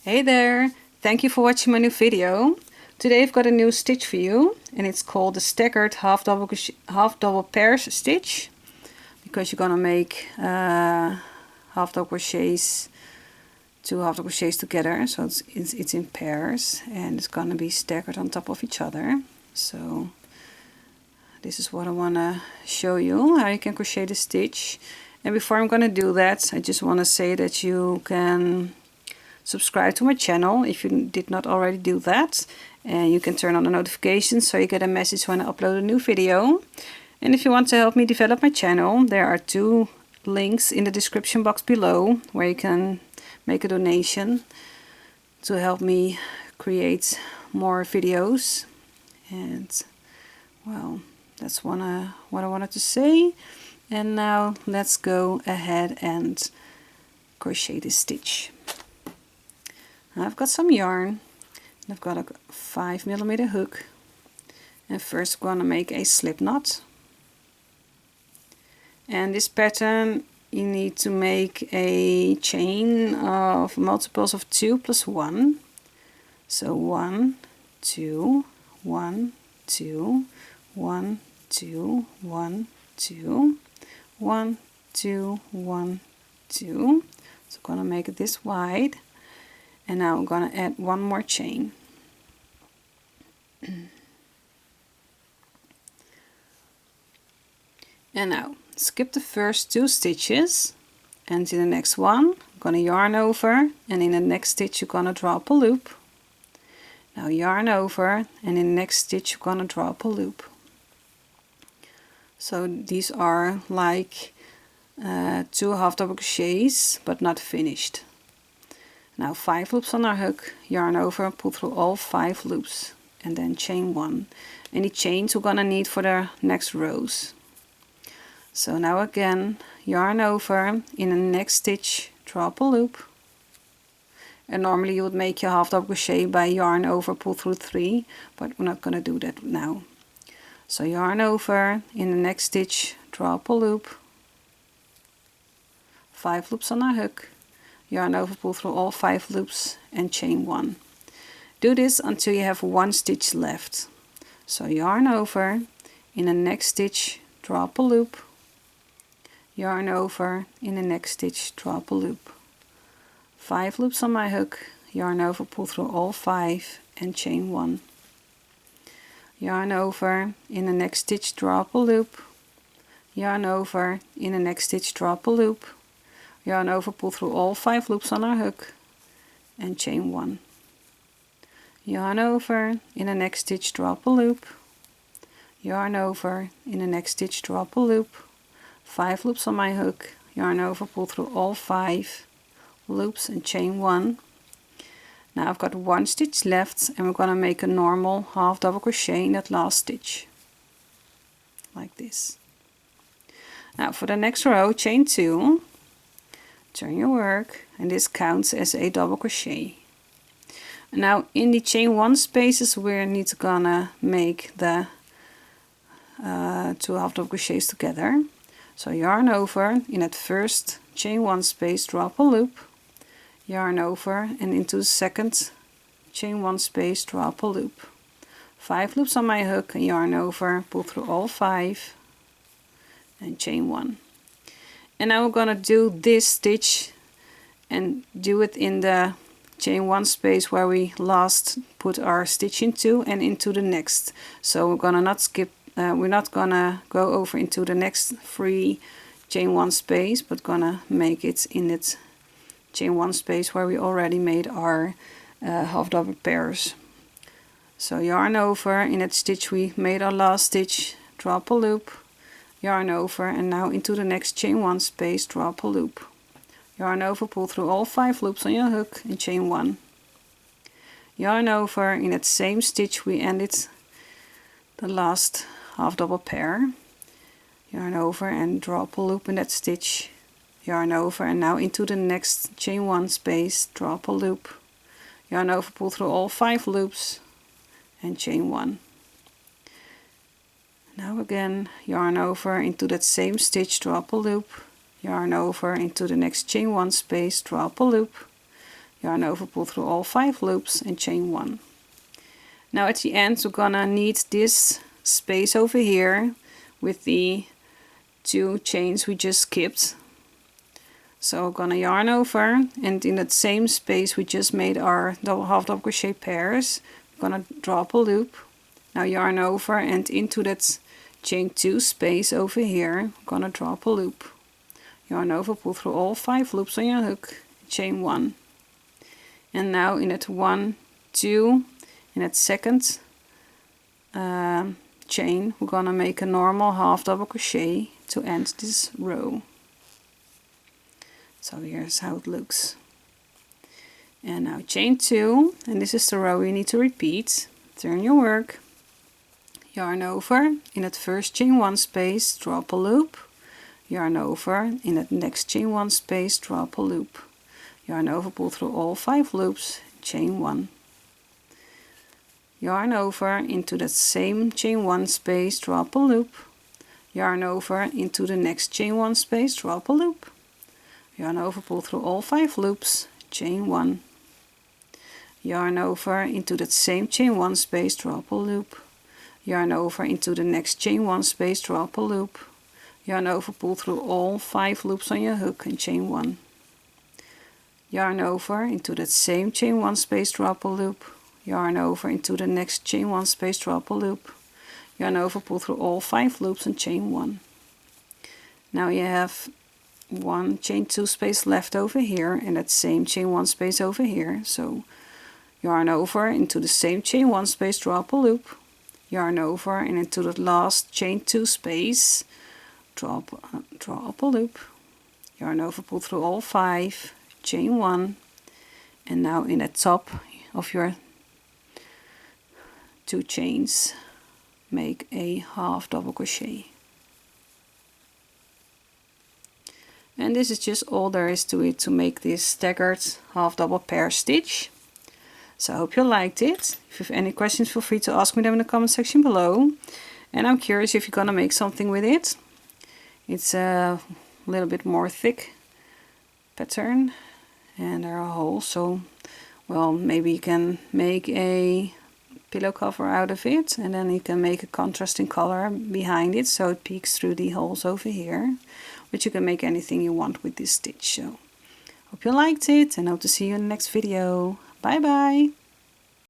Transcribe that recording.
Hey there! Thank you for watching my new video. Today I've got a new stitch for you and it's called the staggered half double pairs stitch, because you're gonna make half double crochets, two half double crochets together, so it's in pairs and it's gonna be staggered on top of each other. So this is what I want to show you, how you can crochet the stitch. And before I'm gonna do that, I just want to say that you can subscribe to my channel if you did not already do that, and you can turn on the notifications so you get a message when I upload a new video. And if you want to help me develop my channel, there are two links in the description box below where you can make a donation to help me create more videos. And well, that's what I wanted to say. And now let's go ahead and crochet this stitch. I've got some yarn, and I've got a 5mm hook, and first I'm going to make a slip knot. And this pattern you need to make a chain of multiples of 2 plus 1. So 1, 2, 1, 2, 1, 2, 1, 2, 1, 2, 1, 2. So I'm going to make it this wide. And now I'm going to add one more chain. And now skip the first 2 stitches, and to the next one I'm going to yarn over, and in the next stitch you're going to draw up a loop. Now yarn over, and in the next stitch you're going to draw up a loop. So these are like 2 half double crochets but not finished. Now 5 loops on our hook, yarn over, pull through all 5 loops, and then chain 1. Any chains we're gonna need for the next rows. So now again, yarn over, in the next stitch draw up a loop. And normally you would make your half double crochet by yarn over, pull through 3, but we're not gonna do that now. So yarn over, in the next stitch draw up a loop, 5 loops on our hook, yarn over, pull through all 5 loops, and chain 1. Do this until you have 1 stitch left. So yarn over, in the next stitch draw up a loop, yarn over, in the next stitch draw up a loop, 5 loops on my hook, yarn over, pull through all 5, and chain 1. Yarn over, in the next stitch draw up a loop, yarn over, in the next stitch draw up a loop, yarn over, pull through all 5 loops on our hook, and chain 1. Yarn over, in the next stitch draw up a loop, yarn over, in the next stitch draw up a loop, 5 loops on my hook, yarn over, pull through all 5 loops, and chain 1. Now I've got 1 stitch left, and we're going to make a normal half double crochet in that last stitch, like this. Now for the next row, chain 2, turn your work, and this counts as a double crochet. Now in the chain 1 spaces we're gonna make the 2 half double crochets together. So yarn over, in that first chain 1 space draw up a loop, yarn over, and into the second chain 1 space draw up a loop, 5 loops on my hook, and yarn over, pull through all 5, and chain 1. And now we're gonna do this stitch and do it in the chain 1 space where we last put our stitch into, and into the next. So we're gonna not skip, we're not gonna go over into the next free chain 1 space, but gonna make it in its chain 1 space where we already made our half double pairs. So yarn over, in that stitch we made our last stitch, draw up a loop, yarn over, and now into the next chain 1 space draw up a loop, yarn over, pull through all 5 loops on your hook, and chain 1. Yarn over, in that same stitch we ended the last half double pair, yarn over and draw up a loop in that stitch, yarn over, and now into the next chain 1 space draw up a loop, yarn over, pull through all 5 loops, and chain 1. Now again, yarn over, into that same stitch draw up a loop, yarn over, into the next chain 1 space draw up a loop, yarn over, pull through all 5 loops and chain 1. Now at the end we're gonna need this space over here with the 2 chains we just skipped. So we're gonna yarn over, and in that same space we just made our half double crochet pairs, we're gonna drop a loop. Now yarn over, and into that chain 2 space over here we're gonna drop a loop. Yarn over, pull through all 5 loops on your hook, chain 1. And now in that 1, 2, in that second chain we're gonna make a normal half double crochet to end this row. So here's how it looks. And now chain 2, and this is the row you need to repeat. Turn your work, yarn over, in that first chain 1 space drop a loop, yarn over, in that next chain 1 space drop a loop, yarn over, pull through all 5 loops, chain 1, yarn over, into that same chain 1 space drop a loop, yarn over, into the next chain 1 space drop a loop, yarn over, pull through all 5 loops, chain 1, yarn over, into that same chain 1 space drop a loop, yarn over, into the next chain 1 space drop a loop, yarn over, pull through all 5 loops on your hook and chain 1, yarn over, into that same chain 1 space drop a loop, yarn over, into the next chain 1 space drop a loop, yarn over, pull through all 5 loops and chain 1. Now you have 1 chain 2 space left over here, and that same chain 1 space over here. So yarn over, into the same chain 1 space drop a loop, yarn over, and into the last chain 2 space drop a loop, yarn over, pull through all 5, chain 1, and now in the top of your 2 chains make a half double crochet. And this is just all there is to it to make this staggered half double pair stitch. So I hope you liked it. If you have any questions, feel free to ask me them in the comment section below. And I'm curious if you're gonna make something with it. It's a little bit more thick pattern and there are holes, so well, maybe you can make a pillow cover out of it, and then you can make a contrasting color behind it so it peeks through the holes over here. But you can make anything you want with this stitch. So hope you liked it and hope to see you in the next video. Bye bye!